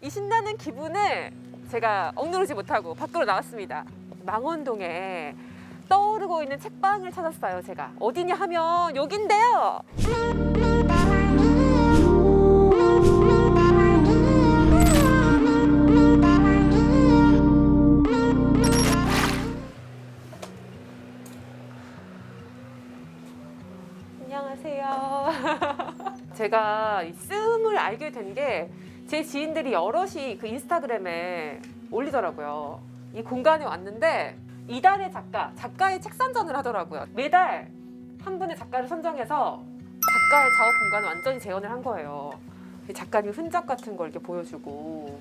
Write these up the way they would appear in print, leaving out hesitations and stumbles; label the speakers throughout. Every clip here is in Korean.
Speaker 1: 이 신나는 기분을 제가 억누르지 못하고 밖으로 나왔습니다. 망원동에 떠오르고 있는 책방을 찾았어요. 제가 어디냐 하면 여긴데요. 안녕하세요. 제가 이 씀을 알게 된 게 제 지인들이 여럿이 그 인스타그램에 올리더라고요. 이 공간에 왔는데 이달의 작가의 책 선전을 하더라고요. 매달 한 분의 작가를 선정해서 작가의 작업 공간을 완전히 재현을 한 거예요. 작가님 흔적 같은 걸 이렇게 보여주고.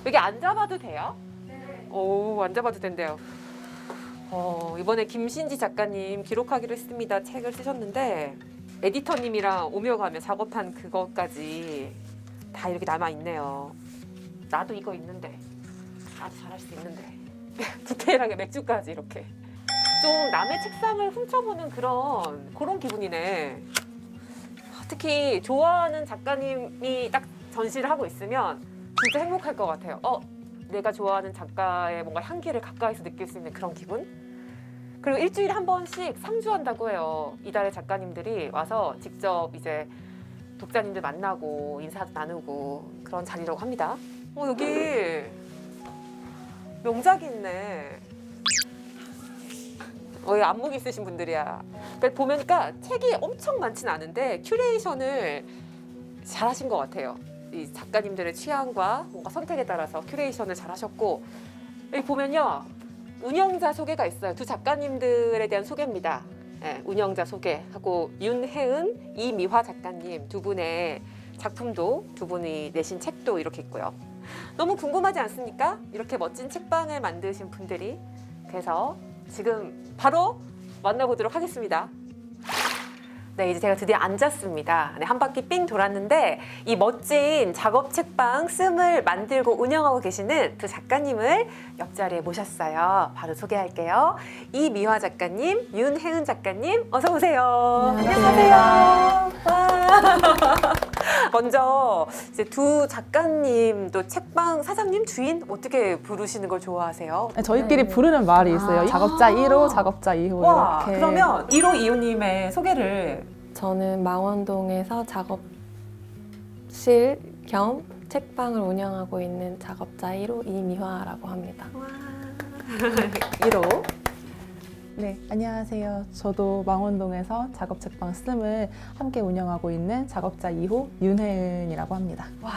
Speaker 1: 여기 앉아봐도 돼요? 네. 오, 앉아봐도 된대요. 이번에 김신지 작가님 기록하기로 했습니다. 책을 쓰셨는데 에디터님이랑 오며 가며 작업한 그것까지 다 이렇게 남아있네요. 나도 이거 있는데, 나도 잘할 수 있는데. 디테일하게 맥주까지 이렇게. 좀 남의 책상을 훔쳐보는 그런 기분이네. 특히 좋아하는 작가님이 딱 전시를 하고 있으면 진짜 행복할 것 같아요. 내가 좋아하는 작가의 뭔가 향기를 가까이서 느낄 수 있는 그런 기분? 그리고 일주일에 한 번씩 상주한다고 해요. 이달의 작가님들이 와서 직접 이제 독자님들 만나고 인사도 나누고 그런 자리라고 합니다. 여기 명작이 있네. 안목 있으신 분들이야. 그러니까 보니까 책이 엄청 많진 않은데 큐레이션을 잘하신 것 같아요. 이 작가님들의 취향과 뭔가 선택에 따라서 큐레이션을 잘하셨고, 여기 보면요 운영자 소개가 있어요. 두 작가님들에 대한 소개입니다. 네, 운영자 소개하고 윤혜은, 이미화 작가님 두 분의 작품도, 두 분이 내신 책도 이렇게 있고요. 너무 궁금하지 않습니까? 이렇게 멋진 책방을 만드신 분들이. 그래서 지금 바로 만나보도록 하겠습니다. 네, 이제 제가 드디어 앉았습니다. 네, 한 바퀴 삥 돌았는데 이 멋진 작업 책방 씀을 만들고 운영하고 계시는 두 작가님을 옆자리에 모셨어요. 바로 소개할게요. 이미화 작가님, 윤혜은 작가님, 어서 오세요.
Speaker 2: 안녕하세요.
Speaker 1: 와. 먼저 이제 두 작가님도 책방 사장님, 주인 어떻게 부르시는 걸 좋아하세요?
Speaker 2: 저희끼리 부르는 말이 있어요. 작업자 1호, 작업자 2호
Speaker 1: 와,
Speaker 2: 이렇게.
Speaker 1: 그러면 1호, 2호님의 소개를.
Speaker 3: 저는 망원동에서 작업실 겸 책방을 운영하고 있는 작업자 1호 이미화라고 합니다.
Speaker 1: 1호.
Speaker 2: 네, 안녕하세요. 저도 망원동에서 작업 책방 씀을 함께 운영하고 있는 작업자 2호 윤혜은이라고 합니다.
Speaker 1: 와,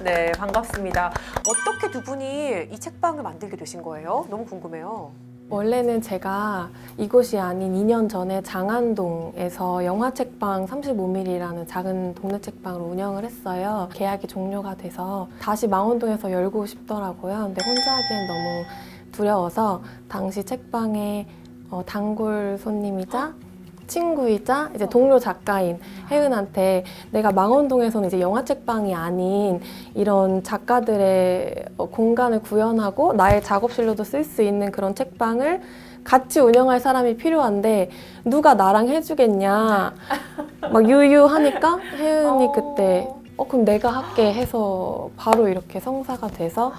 Speaker 1: 네, 반갑습니다. 어떻게 두 분이 이 책방을 만들게 되신 거예요? 너무 궁금해요.
Speaker 3: 원래는 제가 이곳이 아닌 2년 전에 장안동에서 영화책방 35mm라는 작은 동네 책방을 운영을 했어요. 계약이 종료가 돼서 다시 망원동에서 열고 싶더라고요. 근데 혼자 하기엔 너무 두려워서 당시 책방에 단골 손님이자 친구이자 이제 동료 작가인 혜은한테 내가 망원동에서는 이제 영화 책방이 아닌 이런 작가들의 공간을 구현하고 나의 작업실로도 쓸 수 있는 그런 책방을 같이 운영할 사람이 필요한데 누가 나랑 해주겠냐 막 유유하니까 혜은이 그때 그럼 내가 할게 해서 바로 이렇게 성사가 돼서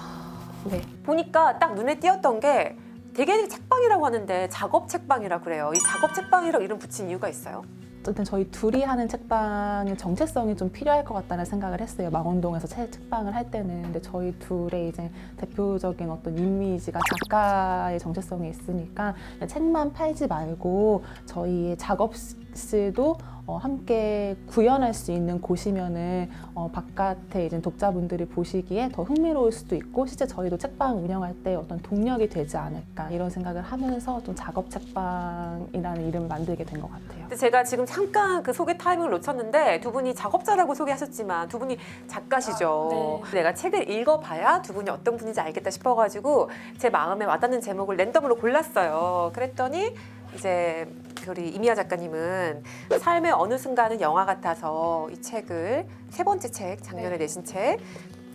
Speaker 3: 네.
Speaker 1: 보니까 딱 눈에 띄었던 게 되게 책방이라고 하는데 작업 책방이라 그래요. 이 작업 책방이라고 이름 붙인 이유가 있어요?
Speaker 2: 어쨌든 저희 둘이 하는 책방의 정체성이 좀 필요할 것 같다는 생각을 했어요. 망원동에서 책방을 할 때는. 근데 저희 둘의 이제 대표적인 어떤 이미지가 작가의 정체성이 있으니까 책만 팔지 말고 저희의 작업실도 함께 구현할 수 있는 곳이면은 바깥에 이제 독자분들이 보시기에 더 흥미로울 수도 있고 실제 저희도 책방 운영할 때 어떤 동력이 되지 않을까 이런 생각을 하면서 좀 작업 책방이라는 이름을 만들게 된 것 같아요.
Speaker 1: 근데 제가 지금 잠깐 그 소개 타이밍을 놓쳤는데 두 분이 작업자라고 소개하셨지만 두 분이 작가시죠. 내가 책을 읽어봐야 두 분이 어떤 분인지 알겠다 싶어가지고 제 마음에 와닿는 제목을 랜덤으로 골랐어요. 그랬더니 이제 우리 이미화 작가님은 삶의 어느 순간은 영화 같아서 이 책을 세 번째 책, 작년에 내신 책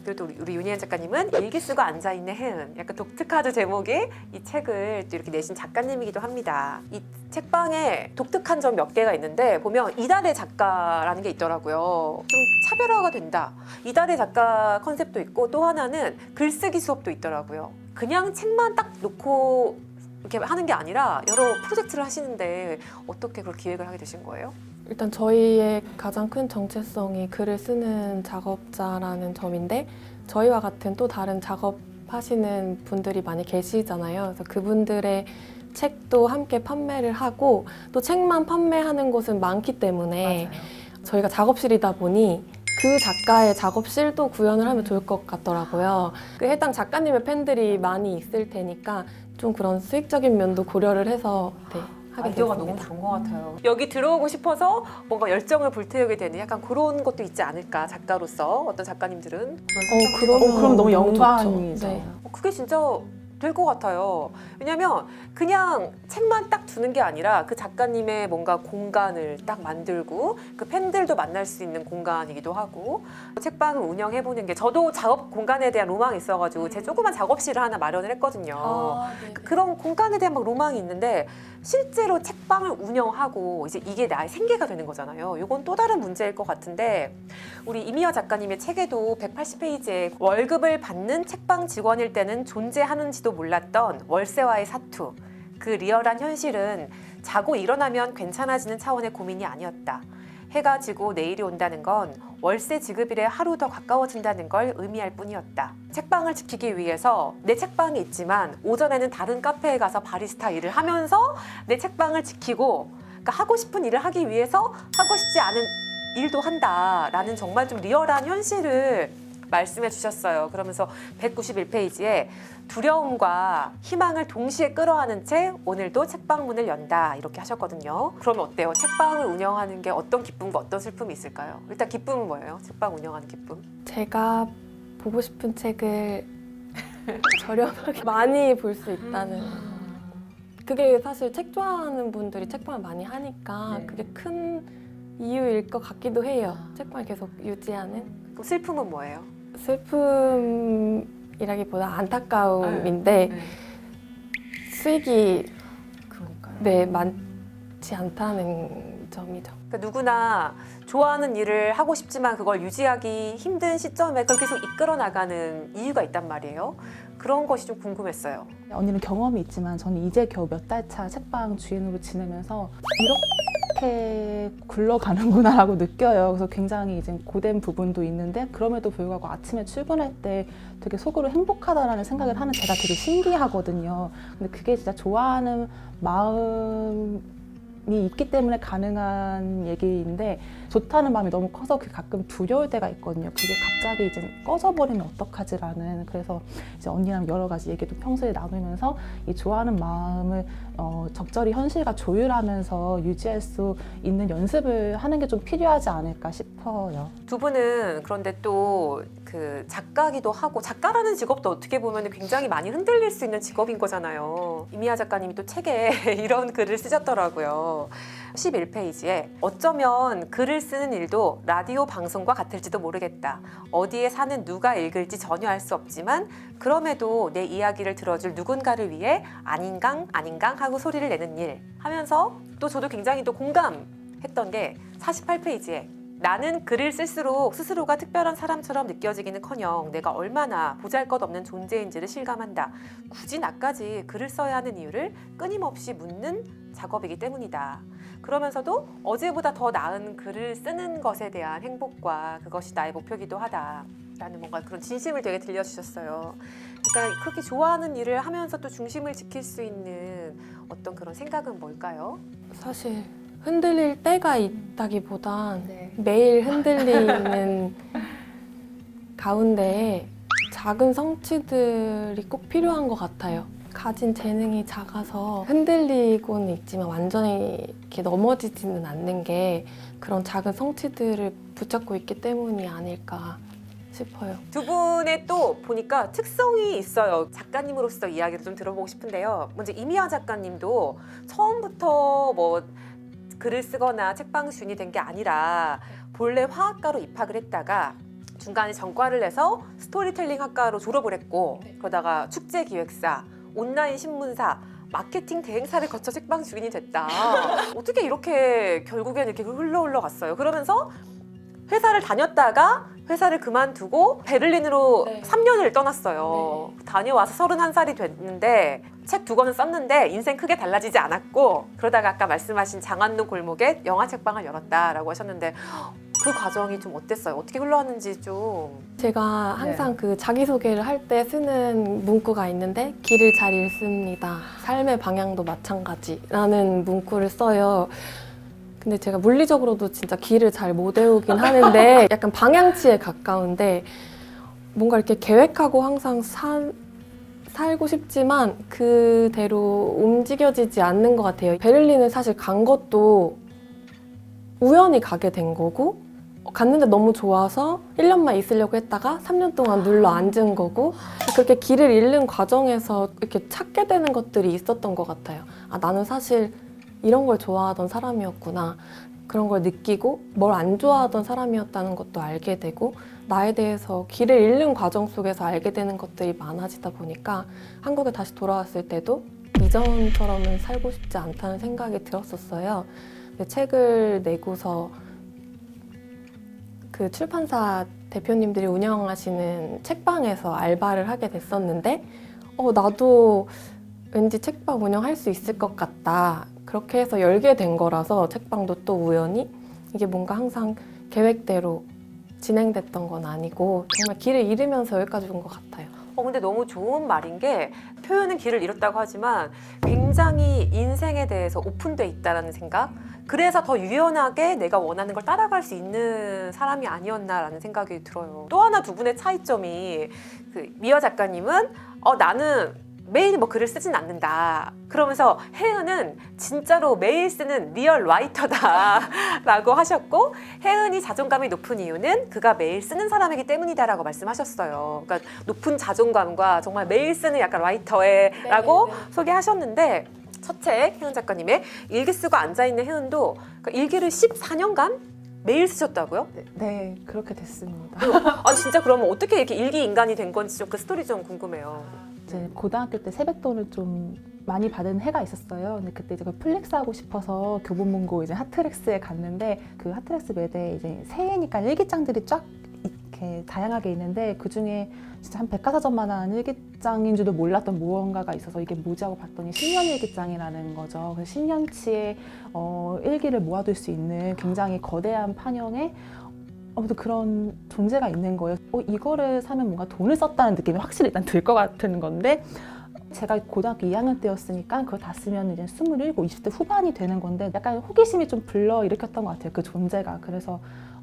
Speaker 1: 그리고 또 우리 윤희연 작가님은 일기 쓰고 앉아있는 혜은, 약간 독특하죠 제목이. 이 책을 또 이렇게 내신 작가님이기도 합니다. 이 책방에 독특한 점 몇 개가 있는데 보면 이달의 작가라는 게 있더라고요. 좀 차별화가 된다. 이달의 작가 컨셉도 있고 또 하나는 글쓰기 수업도 있더라고요. 그냥 책만 딱 놓고 이렇게 하는 게 아니라 여러 프로젝트를 하시는데 어떻게 그걸 기획을 하게 되신 거예요?
Speaker 3: 일단 저희의 가장 큰 정체성이 글을 쓰는 작업자라는 점인데 저희와 같은 또 다른 작업하시는 분들이 많이 계시잖아요. 그래서 그분들의 책도 함께 판매를 하고 또 책만 판매하는 곳은 많기 때문에 저희가 작업실이다 보니 그 작가의 작업실도 구현을 하면 좋을 것 같더라고요. 그 해당 작가님의 팬들이 많이 있을 테니까 좀 그런 수익적인 면도 고려를 해서 하게
Speaker 1: 아이디어가
Speaker 3: 됐습니다.
Speaker 1: 너무 좋은 것 같아요. 여기 들어오고 싶어서 뭔가 열정을 불태우게 되는 약간 그런 것도 있지 않을까, 작가로서. 어떤 작가님들은
Speaker 2: 그럼 너무
Speaker 3: 좋죠.
Speaker 2: 영광이죠.
Speaker 3: 네.
Speaker 1: 그게 진짜 될 것 같아요. 왜냐면 그냥 책만 딱 두는 게 아니라 그 작가님의 뭔가 공간을 딱 만들고 그 팬들도 만날 수 있는 공간이기도 하고, 책방을 운영해보는 게, 저도 작업 공간에 대한 로망이 있어가지고 제 조그만 작업실을 하나 마련을 했거든요. 그런 공간에 대한 막 로망이 있는데 실제로 책방을 운영하고 이제 이게 나의 생계가 되는 거잖아요. 이건 또 다른 문제일 것 같은데, 우리 이미화 작가님의 책에도 180페이지에 월급을 받는 책방 직원일 때는 존재하는지도 몰랐던 월세와의 사투, 그 리얼한 현실은 자고 일어나면 괜찮아지는 차원의 고민이 아니었다. 해가 지고 내일이 온다는 건 월세 지급일에 하루 더 가까워진다는 걸 의미할 뿐이었다. 책방을 지키기 위해서 내 책방이 있지만 오전에는 다른 카페에 가서 바리스타 일을 하면서 내 책방을 지키고, 그러니까 하고 싶은 일을 하기 위해서 하고 싶지 않은 일도 한다라는 정말 좀 리얼한 현실을 말씀해 주셨어요. 그러면서 191페이지에 두려움과 희망을 동시에 끌어안은 채 오늘도 책방 문을 연다, 이렇게 하셨거든요. 그러면 어때요? 책방을 운영하는 게 어떤 기쁨과 어떤 슬픔이 있을까요? 일단 기쁨은 뭐예요? 책방 운영하는 기쁨?
Speaker 3: 제가 보고 싶은 책을 저렴하게 많이 볼 수 있다는, 그게 사실 책 좋아하는 분들이 책방을 많이 하니까
Speaker 2: 네.
Speaker 3: 그게 큰 이유일 것 같기도 해요. 책방을 계속 유지하는.
Speaker 1: 그럼 슬픔은 뭐예요?
Speaker 3: 슬픔이라기보다 안타까움인데 수익이
Speaker 2: 그러니까요.
Speaker 3: 많지 않다는 점이죠.
Speaker 1: 그러니까 누구나 좋아하는 일을 하고 싶지만 그걸 유지하기 힘든 시점에 그걸 계속 이끌어 나가는 이유가 있단 말이에요. 그런 것이 좀 궁금했어요.
Speaker 2: 언니는 경험이 있지만 저는 이제 겨우 몇 달 차 책방 주인으로 지내면서 이렇게 굴러가는구나라고 느껴요. 그래서 굉장히 이제 고된 부분도 있는데 그럼에도 불구하고 아침에 출근할 때 되게 속으로 행복하다라는 생각을 하는 제가 되게 신기하거든요. 근데 그게 진짜 좋아하는 마음이 있기 때문에 가능한 얘기인데, 좋다는 마음이 너무 커서 그 가끔 두려울 때가 있거든요. 그게 갑자기 이제 꺼져버리면 어떡하지라는. 그래서 이제 언니랑 여러 가지 얘기도 평소에 나누면서 이 좋아하는 마음을 적절히 현실과 조율하면서 유지할 수 있는 연습을 하는 게 좀 필요하지 않을까 싶어요.
Speaker 1: 두 분은 그런데 또 그 작가기도 하고, 작가라는 직업도 어떻게 보면 굉장히 많이 흔들릴 수 있는 직업인 거잖아요. 이미아 작가님이 또 책에 이런 글을 쓰셨더라고요. 11페이지에 어쩌면 글을 쓰는 일도 라디오 방송과 같을지도 모르겠다. 어디에 사는 누가 읽을지 전혀 알 수 없지만 그럼에도 내 이야기를 들어줄 누군가를 위해 아닌강 하고 소리를 내는 일 하면서, 또 저도 굉장히 또 공감했던 게 48페이지에 나는 글을 쓸수록 스스로가 특별한 사람처럼 느껴지기는커녕 내가 얼마나 보잘것없는 존재인지를 실감한다. 굳이 나까지 글을 써야 하는 이유를 끊임없이 묻는 작업이기 때문이다. 그러면서도 어제보다 더 나은 글을 쓰는 것에 대한 행복과 그것이 나의 목표이기도 하다. 라는 뭔가 그런 진심을 되게 들려주셨어요. 그러니까 그렇게 좋아하는 일을 하면서 또 중심을 지킬 수 있는 어떤 그런 생각은 뭘까요?
Speaker 3: 사실 흔들릴 때가 있다기보단 매일 흔들리는 가운데 작은 성취들이 꼭 필요한 것 같아요. 가진 재능이 작아서 흔들리고는 있지만 완전히 이렇게 넘어지지는 않는 게 그런 작은 성취들을 붙잡고 있기 때문이 아닐까 싶어요.
Speaker 1: 두 분의 또 보니까 특성이 있어요. 작가님으로서 이야기를 좀 들어보고 싶은데요. 먼저 이미아 작가님도 처음부터 뭐 글을 쓰거나 책방 주인이 된 게 아니라 본래 화학과로 입학을 했다가 중간에 전과를 내서 스토리텔링 학과로 졸업을 했고 그러다가 축제 기획사, 온라인 신문사, 마케팅 대행사를 거쳐 책방 주인이 됐다. 어떻게 이렇게 결국엔 이렇게 흘러갔어요. 그러면서 회사를 다녔다가 회사를 그만두고 베를린으로
Speaker 3: 네.
Speaker 1: 3년을 떠났어요. 다녀와서 31살이 됐는데 책 2권을 썼는데 인생 크게 달라지지 않았고 그러다가 아까 말씀하신 장안동 골목에 영화 책방을 열었다라고 하셨는데 그 과정이 좀 어땠어요? 어떻게 흘러왔는지 좀.
Speaker 3: 제가 항상 그 자기소개를 할 때 쓰는 문구가 있는데 길을 잘 잃습니다. 삶의 방향도 마찬가지라는 문구를 써요. 근데 제가 물리적으로도 진짜 길을 잘 못 외우긴 하는데 약간 방향치에 가까운데 뭔가 이렇게 계획하고 항상 살고 싶지만 그대로 움직여지지 않는 것 같아요. 베를린을 사실 간 것도 우연히 가게 된 거고 갔는데 너무 좋아서 1년만 있으려고 했다가 3년 동안 눌러 앉은 거고 그렇게 길을 잃는 과정에서 이렇게 찾게 되는 것들이 있었던 것 같아요. 아, 나는 사실 이런 걸 좋아하던 사람이었구나. 그런 걸 느끼고 뭘 안 좋아하던 사람이었다는 것도 알게 되고 나에 대해서 길을 잃는 과정 속에서 알게 되는 것들이 많아지다 보니까 한국에 다시 돌아왔을 때도 이전처럼은 살고 싶지 않다는 생각이 들었었어요. 근데 책을 내고서 그 출판사 대표님들이 운영하시는 책방에서 알바를 하게 됐었는데 나도 왠지 책방 운영할 수 있을 것 같다. 그렇게 해서 열게 된 거라서 책방도 또 우연히 이게 뭔가 항상 계획대로 진행됐던 건 아니고 정말 길을 잃으면서 여기까지 온 것 같아요.
Speaker 1: 근데 너무 좋은 말인 게 표현은 길을 잃었다고 하지만 굉장히 인생에 대해서 오픈돼 있다는 생각. 그래서 더 유연하게 내가 원하는 걸 따라갈 수 있는 사람이 아니었나라는 생각이 들어요. 또 하나 두 분의 차이점이 미화 작가님은 나는 매일 뭐 글을 쓰진 않는다. 그러면서 혜은은 진짜로 매일 쓰는 리얼 라이터다라고 하셨고 혜은이 자존감이 높은 이유는 그가 매일 쓰는 사람이기 때문이다라고 말씀하셨어요. 그러니까 높은 자존감과 정말 매일 쓰는 약간 라이터라고 소개하셨는데 첫 책 혜은 작가님의 일기 쓰고 앉아있는 혜은도 그러니까 일기를 14년간 매일 쓰셨다고요?
Speaker 2: 네, 그렇게 됐습니다.
Speaker 1: 아 진짜 그러면 어떻게 이렇게 일기 인간이 된 건지 좀 그 스토리 좀 궁금해요.
Speaker 2: 이제 고등학교 때 세뱃돈을 좀 많이 받은 해가 있었어요. 근데 그때 이제 플렉스하고 싶어서 교보문고 이제 하트렉스에 갔는데 그 하트렉스 매대에 이제 새해니까 일기장들이 쫙 이렇게 다양하게 있는데 그 중에 진짜 한 백과사전만한 일기장인 줄도 몰랐던 무언가가 있어서 이게 뭐지 하고 봤더니 신년일기장이라는 거죠. 그래서 신년치의 일기를 모아둘 수 있는 굉장히 거대한 판형의 아무튼 그런 존재가 있는 거예요. 이거를 사면 뭔가 돈을 썼다는 느낌이 확실히 일단 들 것 같은 건데 제가 고등학교 2학년 때였으니까 그걸 다 쓰면 이제 27, 20대 후반이 되는 건데 약간 호기심이 좀 불러일으켰던 것 같아요. 그 존재가. 그래서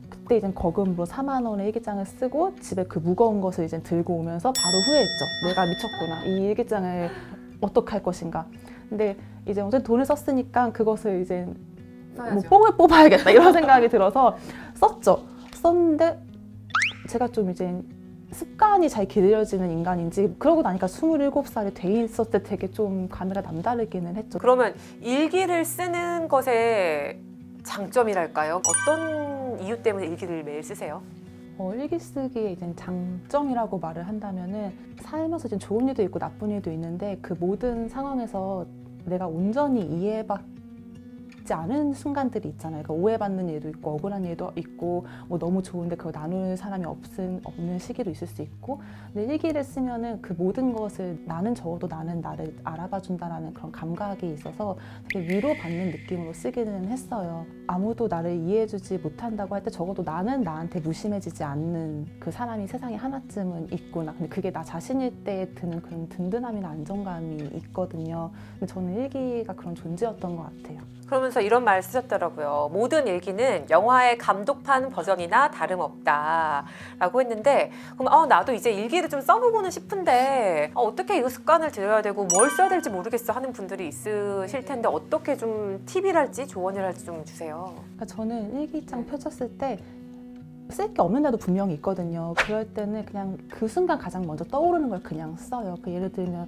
Speaker 2: 그때 이제 거금으로 4만 원의 일기장을 쓰고 집에 그 무거운 것을 이제 들고 오면서 바로 후회했죠. 내가 미쳤구나. 이 일기장을 어떻게 할 것인가. 근데 이제 어쨌든 돈을 썼으니까 그것을 이제 뭐 뽕을 뽑아야겠다 이런 생각이 들어서 썼는데 제가 좀 이제 습관이 잘 길러지는 인간인지 그러고 나니까 27살이 돼 있었을 때 되게 좀 감회가 남다르기는 했죠.
Speaker 1: 그러면 일기를 쓰는 것의 장점이랄까요? 어떤 이유 때문에 일기를 매일 쓰세요?
Speaker 2: 일기 쓰기의 이제 장점이라고 말을 한다면은 살면서 이제 좋은 일도 있고 나쁜 일도 있는데 그 모든 상황에서 내가 온전히 이해받지 않은 순간들이 있잖아요. 그러니까 오해받는 일도 있고 억울한 일도 있고 뭐 너무 좋은데 그걸 나눌 사람이 없는 시기도 있을 수 있고 근데 일기를 쓰면은 그 모든 것을 나는 적어도 나는 나를 알아봐준다라는 그런 감각이 있어서 되게 위로받는 느낌으로 쓰기는 했어요. 아무도 나를 이해해주지 못한다고 할 때 적어도 나는 나한테 무심해지지 않는 그 사람이 세상에 하나쯤은 있구나. 근데 그게 나 자신일 때 드는 그런 든든함이나 안정감이 있거든요. 근데 저는 일기가 그런 존재였던 것 같아요.
Speaker 1: 그러면서 이런 말 쓰셨더라고요. 모든 일기는 영화의 감독판 버전이나 다름없다라고 했는데 그럼 나도 이제 일기를 좀 써보고는 싶은데 어떻게 이거 습관을 들여야 되고 뭘 써야 될지 모르겠어 하는 분들이 있으실 텐데 어떻게 좀 팁이랄지 조언이랄지 좀 주세요.
Speaker 2: 그러니까 저는 일기장 펼쳤을 때 쓸 게 없는 데도 분명히 있거든요. 그럴 때는 그냥 그 순간 가장 먼저 떠오르는 걸 그냥 써요. 예를 들면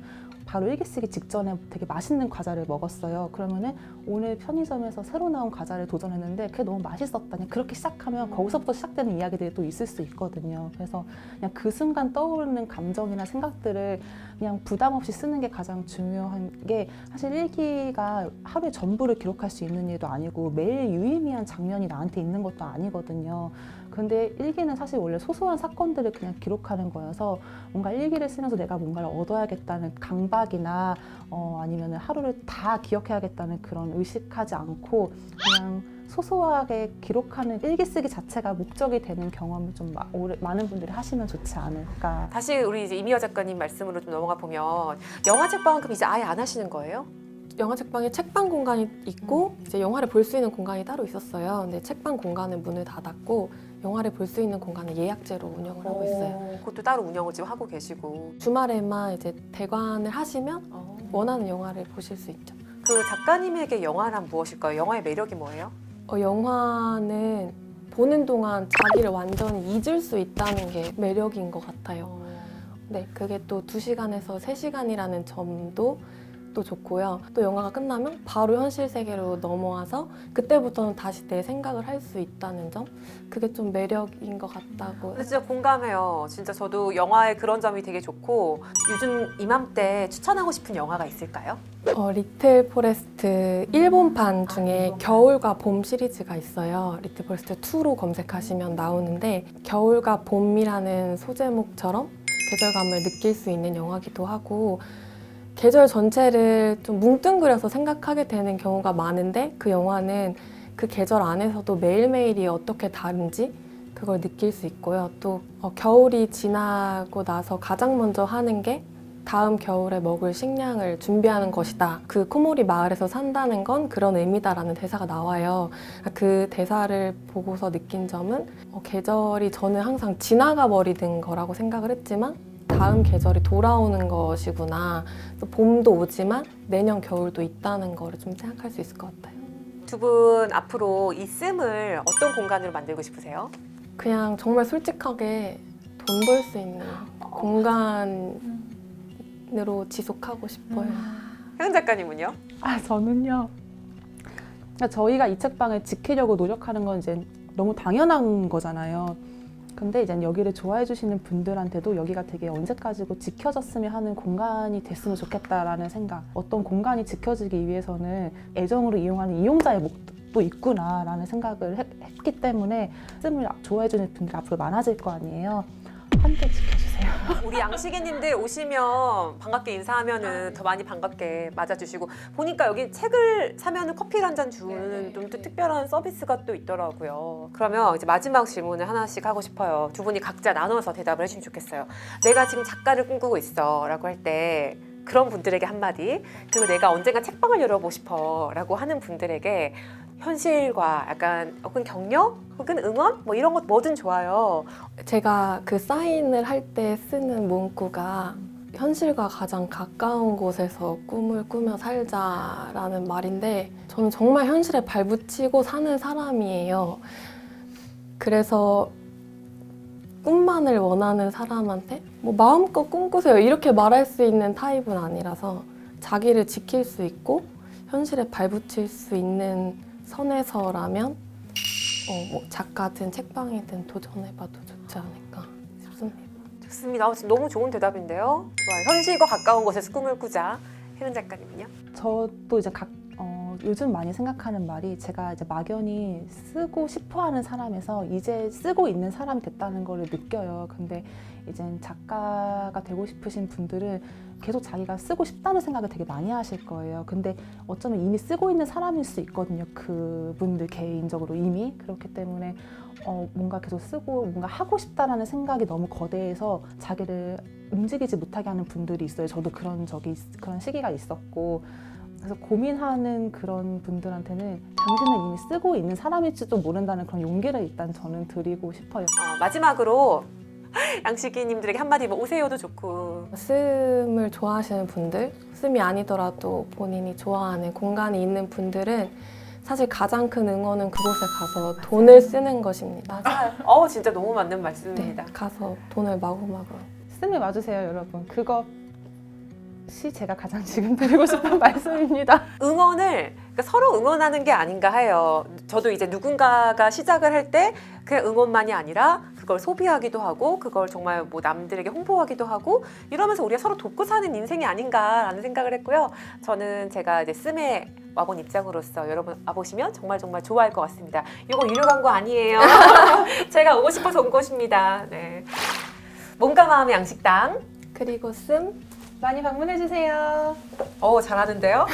Speaker 2: 바로 일기 쓰기 직전에 되게 맛있는 과자를 먹었어요. 그러면은 오늘 편의점에서 새로 나온 과자를 도전했는데 그게 너무 맛있었다니, 그렇게 시작하면 거기서부터 시작되는 이야기들이 또 있을 수 있거든요. 그래서 그냥 그 순간 떠오르는 감정이나 생각들을 그냥 부담 없이 쓰는 게 가장 중요한 게, 사실 일기가 하루의 전부를 기록할 수 있는 일도 아니고 매일 유의미한 장면이 나한테 있는 것도 아니거든요. 근데 일기는 사실 원래 소소한 사건들을 그냥 기록하는 거여서 뭔가 일기를 쓰면서 내가 뭔가를 얻어야겠다는 강박이나 아니면 하루를 다 기억해야겠다는 그런 의식하지 않고 그냥 소소하게 기록하는 일기 쓰기 자체가 목적이 되는 경험을 좀 많은 분들이 하시면 좋지 않을까.
Speaker 1: 다시 우리 이제 이미여 작가님 말씀으로 좀 넘어가 보면 영화 책방은 그럼 이제 아예 안 하시는 거예요?
Speaker 3: 영화 책방에 책방 공간이 있고 이제 영화를 볼 수 있는 공간이 따로 있었어요. 근데 책방 공간은 문을 닫았고 영화를 볼 수 있는 공간은 예약제로 운영을 하고 있어요.
Speaker 1: 그것도 따로 운영을 지금 하고 계시고.
Speaker 3: 주말에만 이제 대관을 하시면 원하는 영화를 보실 수 있죠.
Speaker 1: 그 작가님에게 영화란 무엇일까요? 영화의 매력이 뭐예요?
Speaker 3: 영화는 보는 동안 자기를 완전히 잊을 수 있다는 게 매력인 것 같아요. 네, 그게 또 2시간에서 3시간이라는 점도 또 좋고요. 또 영화가 끝나면 바로 현실 세계로 넘어와서 그때부터는 다시 내 생각을 할 수 있다는 점, 그게 좀 매력인 것 같다고.
Speaker 1: 근데 진짜 공감해요. 진짜 저도 영화의 그런 점이 되게 좋고, 요즘 이맘때 추천하고 싶은 영화가 있을까요?
Speaker 3: 리틀 포레스트 일본판 중에 겨울과 봄 시리즈가 있어요. 리틀 포레스트 2로 검색하시면 나오는데, 겨울과 봄이라는 소제목처럼 계절감을 느낄 수 있는 영화기도 하고, 계절 전체를 좀 뭉뚱그려서 생각하게 되는 경우가 많은데, 그 영화는 그 계절 안에서도 매일매일이 어떻게 다른지 그걸 느낄 수 있고요. 또 겨울이 지나고 나서 가장 먼저 하는 게 다음 겨울에 먹을 식량을 준비하는 것이다. 그 코모리 마을에서 산다는 건 그런 의미다라는 대사가 나와요. 그 대사를 보고서 느낀 점은 계절이 저는 항상 지나가 버리는 거라고 생각을 했지만 다음 계절이 돌아오는 것이구나. 또 봄도 오지만 내년 겨울도 있다는 거를 좀 생각할 수 있을 것 같아요.
Speaker 1: 두 분 앞으로 이 씀을 어떤 공간으로 만들고 싶으세요?
Speaker 3: 그냥 정말 솔직하게 돈 벌 수 있는 공간으로 지속하고 싶어요.
Speaker 1: 혜은 작가님은요?
Speaker 2: 저는요. 그러니까 저희가 이 책방을 지키려고 노력하는 건 이제 너무 당연한 거잖아요. 근데 이제 여기를 좋아해 주시는 분들한테도 여기가 되게 언제까지고 지켜졌으면 하는 공간이 됐으면 좋겠다라는 생각. 어떤 공간이 지켜지기 위해서는 애정으로 이용하는 이용자의 목도 있구나라는 생각을 했기 때문에 씀을 좋아해 주는 분들이 앞으로 많아질 거 아니에요. 함께 지켜주세요.
Speaker 1: 우리 양식이님들 오시면 반갑게 인사하면은 더 많이 반갑게 맞아주시고, 보니까 여기 책을 사면은 커피를 한 잔 주는 좀 또 특별한 서비스가 또 있더라고요. 그러면 이제 마지막 질문을 하나씩 하고 싶어요. 두 분이 각자 나눠서 대답을 해주시면 좋겠어요. 내가 지금 작가를 꿈꾸고 있어라고 할 때 그런 분들에게 한마디, 그리고 내가 언젠가 책방을 열어보고 싶어라고 하는 분들에게 현실과 약간 혹은 격려 혹은 응원 뭐 이런 것 뭐든 좋아요.
Speaker 3: 제가 그 사인을 할 때 쓰는 문구가 현실과 가장 가까운 곳에서 꿈을 꾸며 살자라는 말인데, 저는 정말 현실에 발붙이고 사는 사람이에요. 그래서 꿈만을 원하는 사람한테 뭐 마음껏 꿈꾸세요 이렇게 말할 수 있는 타입은 아니라서, 자기를 지킬 수 있고 현실에 발붙일 수 있는 선에서라면 뭐 작가든 책방이든 도전해봐도 좋지 않을까 싶습니다.
Speaker 1: 좋습니다. 지금 너무 좋은 대답인데요. 좋아요. 현실과 가까운 곳에서 꿈을 꾸자. 혜은 작가님은요?
Speaker 2: 저도 이제 요즘 많이 생각하는 말이, 제가 이제 막연히 쓰고 싶어하는 사람에서 이제 쓰고 있는 사람이 됐다는 걸 느껴요. 근데 이제 작가가 되고 싶으신 분들은 계속 자기가 쓰고 싶다는 생각을 되게 많이 하실 거예요. 근데 어쩌면 이미 쓰고 있는 사람일 수 있거든요. 그분들 개인적으로 이미. 그렇기 때문에 뭔가 계속 쓰고 뭔가 하고 싶다라는 생각이 너무 거대해서 자기를 움직이지 못하게 하는 분들이 있어요. 저도 그런 시기가 있었고. 그래서 고민하는 그런 분들한테는 당신은 이미 쓰고 있는 사람일지도 모른다는 그런 용기를 일단 저는 드리고 싶어요.
Speaker 1: 마지막으로 양식이님들에게 한마디, 뭐 오세요도 좋고.
Speaker 3: 씀을 좋아하시는 분들, 씀이 아니더라도 본인이 좋아하는 공간이 있는 분들은 사실 가장 큰 응원은 그곳에 가서 돈을 쓰는 것입니다.
Speaker 1: 맞아요. 진짜 너무 맞는 말씀입니다.
Speaker 3: 네, 가서 돈을 마구마구.
Speaker 2: 씀을 와주세요, 여러분. 그거 것이 제가 가장 지금 드리고 싶은 말씀입니다.
Speaker 1: 응원을 그러니까 서로 응원하는 게 아닌가 해요. 저도 이제 누군가가 시작을 할 때 그냥 응원만이 아니라 그걸 소비하기도 하고 그걸 정말 뭐 남들에게 홍보하기도 하고 이러면서 우리가 서로 돕고 사는 인생이 아닌가라는 생각을 했고요. 저는 제가 이제 씀에 와본 입장으로서 여러분 와보시면 정말 정말 좋아할 것 같습니다. 이거 유료 광고 아니에요. 제가 오고 싶어서 온 곳입니다. 네. 몸과 마음의 양식당.
Speaker 3: 그리고 씀
Speaker 2: 많이 방문해 주세요.
Speaker 1: 잘하는데요?